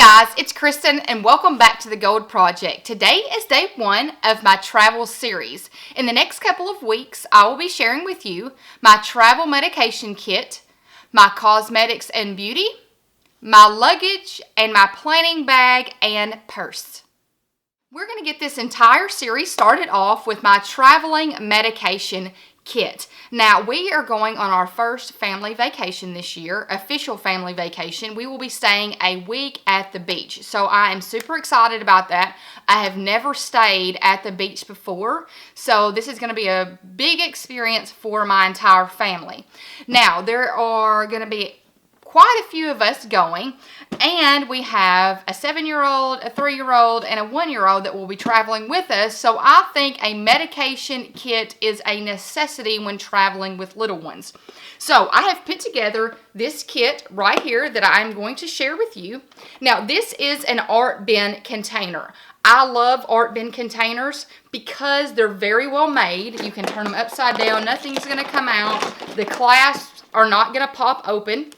guys, it's Kristen and welcome back to the Gold Project. Today is day one of my travel series. In the next couple of weeks, I will be sharing with you my travel medication kit, my cosmetics and beauty, my luggage, and my planning bag and purse. We're going to get this entire series started off with my traveling medication kit. Now, we are going on our first family vacation this year, official family vacation. We will be staying a week at the beach. So I am super excited about that. I have never stayed at the beach before, so this is going to be a big experience for my entire family. Now, there are going to be quite a few of us going, and we have a 7-year-old, a 3-year-old, and a 1-year-old that will be traveling with us. So I think a medication kit is a necessity when traveling with little ones. So I have put together this kit right here that I'm going to share with you. Now, this is an art bin container. I love art bin containers because they're very well made. You can turn them upside down. Nothing's going to come out. The clasps are not going to pop open.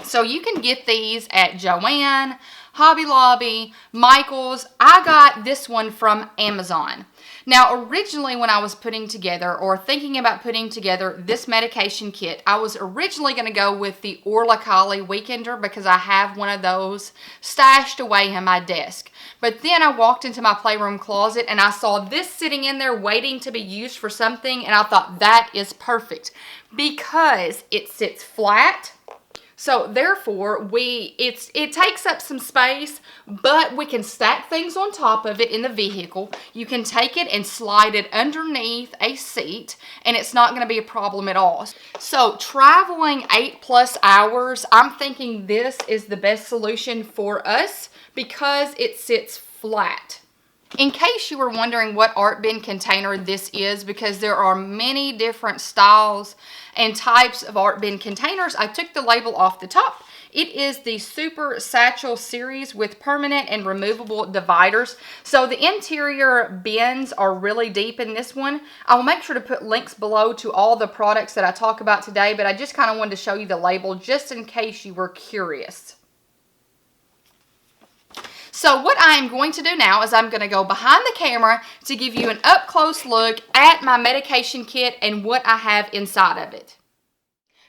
So you can get these at Joann, Hobby Lobby, Michael's. I got this one from Amazon. Now, originally when I was putting together or thinking about putting together this medication kit, I was originally going to go with the Orla Collie Weekender because I have one of those stashed away in my desk. But then I walked into my playroom closet and I saw this sitting in there waiting to be used for something, and I thought that is perfect because it sits flat. So therefore, it takes up some space, but we can stack things on top of it in the vehicle. You can take it and slide it underneath a seat, and it's not going to be a problem at all. So traveling 8+ hours, I'm thinking this is the best solution for us because it sits flat. In case you were wondering what art bin container this is, because there are many different styles and types of art bin containers, I took the label off the top. It is the Super Satchel series with permanent and removable dividers. So the interior bins are really deep in this one. I will make sure to put links below to all the products that I talk about today, but I just kind of wanted to show you the label just in case you were curious. So what I am going to do now is I'm going to go behind the camera to give you an up-close look at my medication kit and what I have inside of it.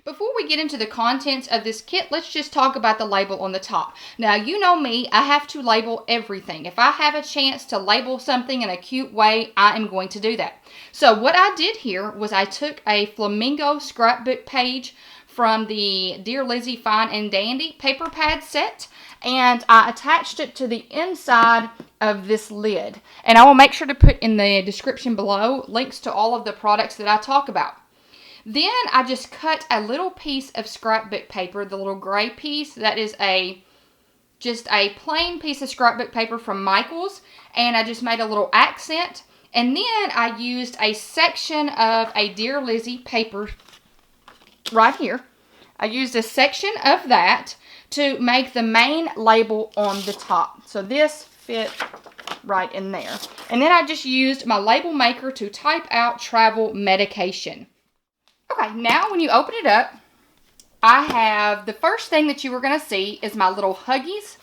Before we get into the contents of this kit, let's just talk about the label on the top. Now, you know me, I have to label everything. If I have a chance to label something in a cute way, I am going to do that. So what I did here was I took a flamingo scrapbook page from the Dear Lizzie Fine and Dandy paper pad set, and I attached it to the inside of this lid. And I will make sure to put in the description below links to all of the products that I talk about. Then I just cut a little piece of scrapbook paper, the little gray piece. That is just a plain piece of scrapbook paper from Michael's, and I just made a little accent. And then I used a section of a Dear Lizzie paper right here. I used a section of that to make the main label on the top. So this fit right in there. And then I just used my label maker to type out travel medication. Okay, now when you open it up, I have the first thing that you are going to see is my little Huggies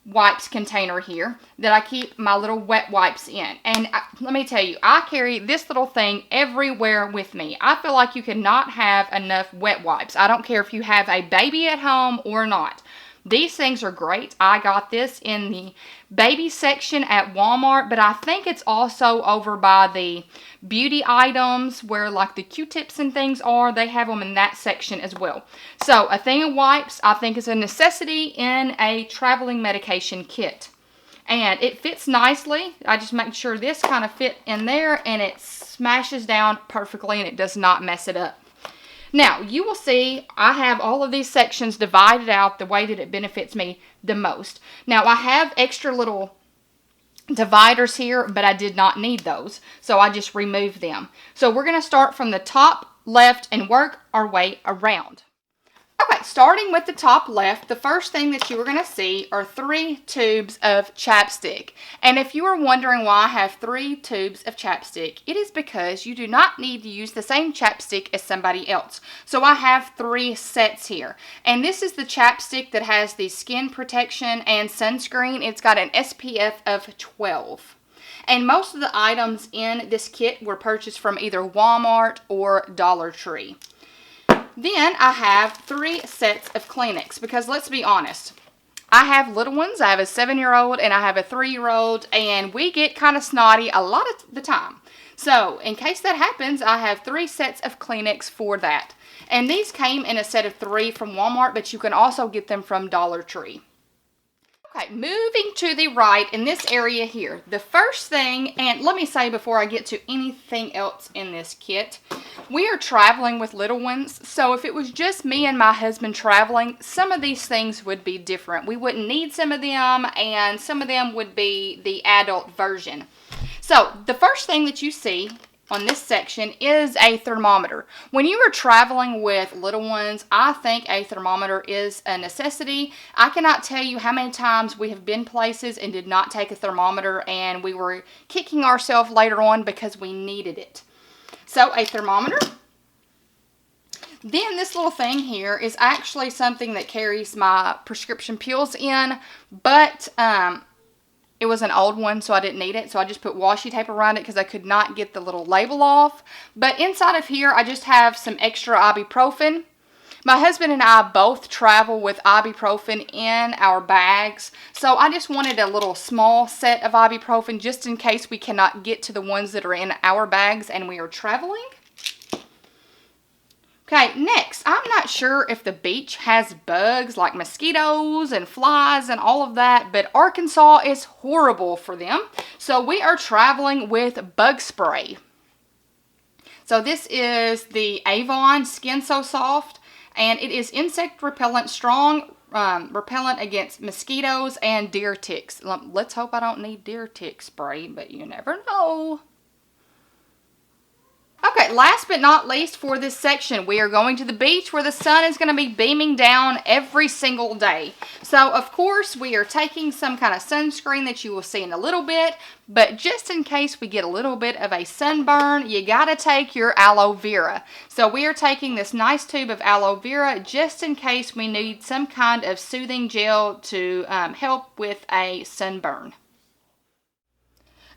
wipes container here that I keep my little wet wipes in. And let me tell you, I carry this little thing everywhere with me. I feel like you cannot have enough wet wipes. I don't care if you have a baby at home or not. These things are great. I got this in the baby section at Walmart, but I think it's also over by the beauty items where like the Q-tips and things are. They have them in that section as well. So a thing of wipes I think is a necessity in a traveling medication kit. And it fits nicely. I just make sure this kind of fit in there and it smashes down perfectly and it does not mess it up. Now, you will see I have all of these sections divided out the way that it benefits me the most. Now, I have extra little dividers here, but I did not need those, so I just removed them. So we're going to start from the top left and work our way around. Okay, starting with the top left, the first thing that you are going to see are 3 tubes of chapstick. And if you are wondering why I have 3 tubes of chapstick, it is because you do not need to use the same chapstick as somebody else. So I have 3 sets here. And this is the chapstick that has the skin protection and sunscreen. It's got an SPF of 12. And most of the items in this kit were purchased from either Walmart or Dollar Tree. Then I have 3 sets of Kleenex because let's be honest, I have little ones. I have a 7-year-old and I have a 3-year-old, and we get kind of snotty a lot of the time. So in case that happens, I have 3 sets of Kleenex for that. And these came in a set of 3 from Walmart, but you can also get them from Dollar Tree. Okay, moving to the right in this area here, the first thing, and let me say before I get to anything else in this kit, we are traveling with little ones, so if it was just me and my husband traveling, some of these things would be different. We wouldn't need some of them, and some of them would be the adult version. So, the first thing that you see on this section is a thermometer. When you are traveling with little ones, I think a thermometer is a necessity. I cannot tell you how many times we have been places and did not take a thermometer, and we were kicking ourselves later on because we needed it. So a thermometer. Then this little thing here is actually something that carries my prescription pills in, but it was an old one, so I didn't need it. So I just put washi tape around it because I could not get the little label off. But inside of here, I just have some extra ibuprofen. My husband and I both travel with ibuprofen in our bags. So I just wanted a little small set of ibuprofen just in case we cannot get to the ones that are in our bags and we are traveling. Okay, next, I'm not sure if the beach has bugs like mosquitoes and flies and all of that, but Arkansas is horrible for them. So we are traveling with bug spray. So this is the Avon Skin So Soft, and it is insect repellent, strong repellent against mosquitoes and deer ticks. Let's hope I don't need deer tick spray, but you never know. Okay, last but not least for this section, we are going to the beach where the sun is going to be beaming down every single day. So, of course, we are taking some kind of sunscreen that you will see in a little bit, but just in case we get a little bit of a sunburn, you got to take your aloe vera. So, we are taking this nice tube of aloe vera just in case we need some kind of soothing gel to help with a sunburn.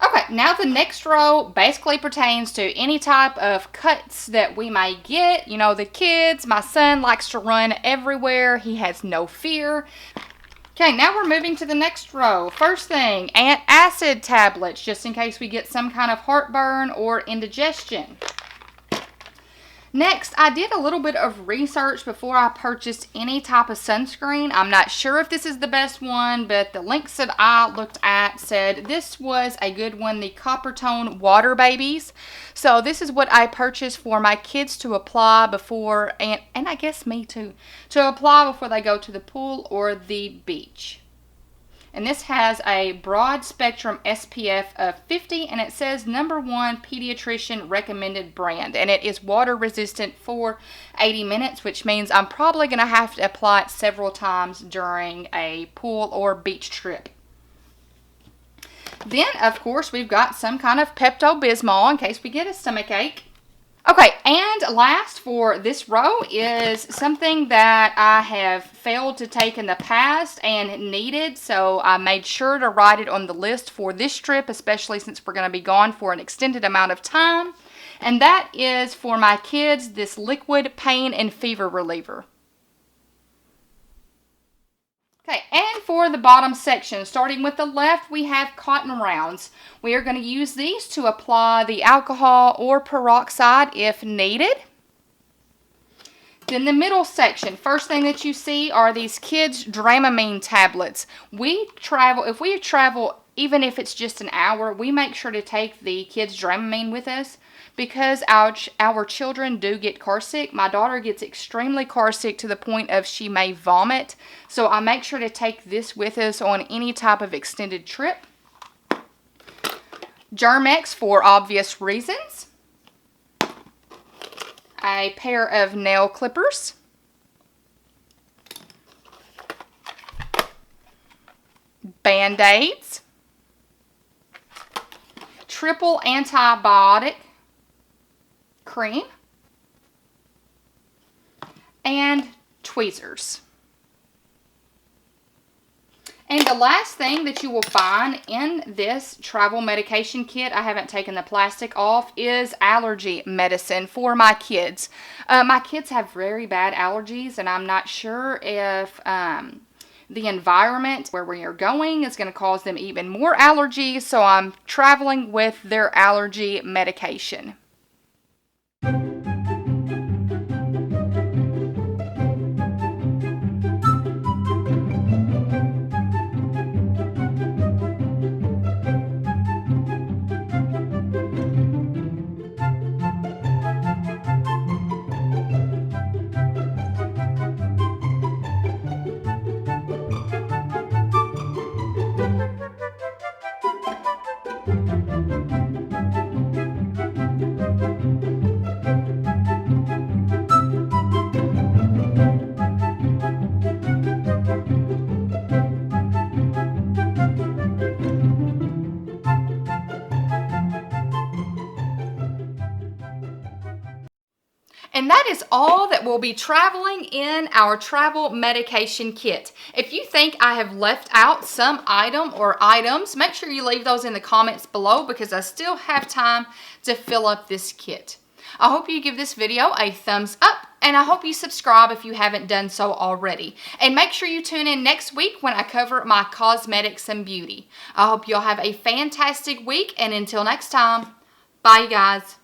Okay, now the next row basically pertains to any type of cuts that we may get. You know, the kids, my son likes to run everywhere. He has no fear. Okay, now we're moving to the next row. First thing, antacid tablets, just in case we get some kind of heartburn or indigestion. Next, I did a little bit of research before I purchased any type of sunscreen. I'm not sure if this is the best one, but the links that I looked at said this was a good one, the Copper Tone Water Babies. So this is what I purchased for my kids to apply before, and I guess me too, to apply before they go to the pool or the beach. And this has a broad spectrum SPF of 50, and it says #1 pediatrician recommended brand, and it is water resistant for 80 minutes, which means I'm probably going to have to apply it several times during a pool or beach trip. Then, of course, we've got some kind of Pepto-Bismol in case we get a stomach ache. Okay, and last for this row is something that I have failed to take in the past and needed, so I made sure to write it on the list for this trip, especially since we're going to be gone for an extended amount of time, and that is for my kids, this liquid pain and fever reliever. Okay, and for the bottom section, starting with the left, we have cotton rounds. We are going to use these to apply the alcohol or peroxide if needed. Then the middle section, first thing that you see are these kids' Dramamine tablets. If we travel, even if it's just an hour, we make sure to take the kids' Dramamine with us, because our children do get car sick. My daughter gets extremely car sick to the point of she may vomit. So I make sure to take this with us on any type of extended trip. Germ-X for obvious reasons. A pair of nail clippers. Band-Aids, triple antibiotic cream, and tweezers. And the last thing that you will find in this travel medication kit, I haven't taken the plastic off, is allergy medicine for my kids. My kids have very bad allergies, and I'm not sure if the environment where we are going is going to cause them even more allergies, so I'm traveling with their allergy medication. And that is all that will be traveling in our travel medication kit. If you think I have left out some item or items, make sure you leave those in the comments below because I still have time to fill up this kit. I hope you give this video a thumbs up, and I hope you subscribe if you haven't done so already. And make sure you tune in next week when I cover my cosmetics and beauty. I hope you'll have a fantastic week, and until next time, bye you guys.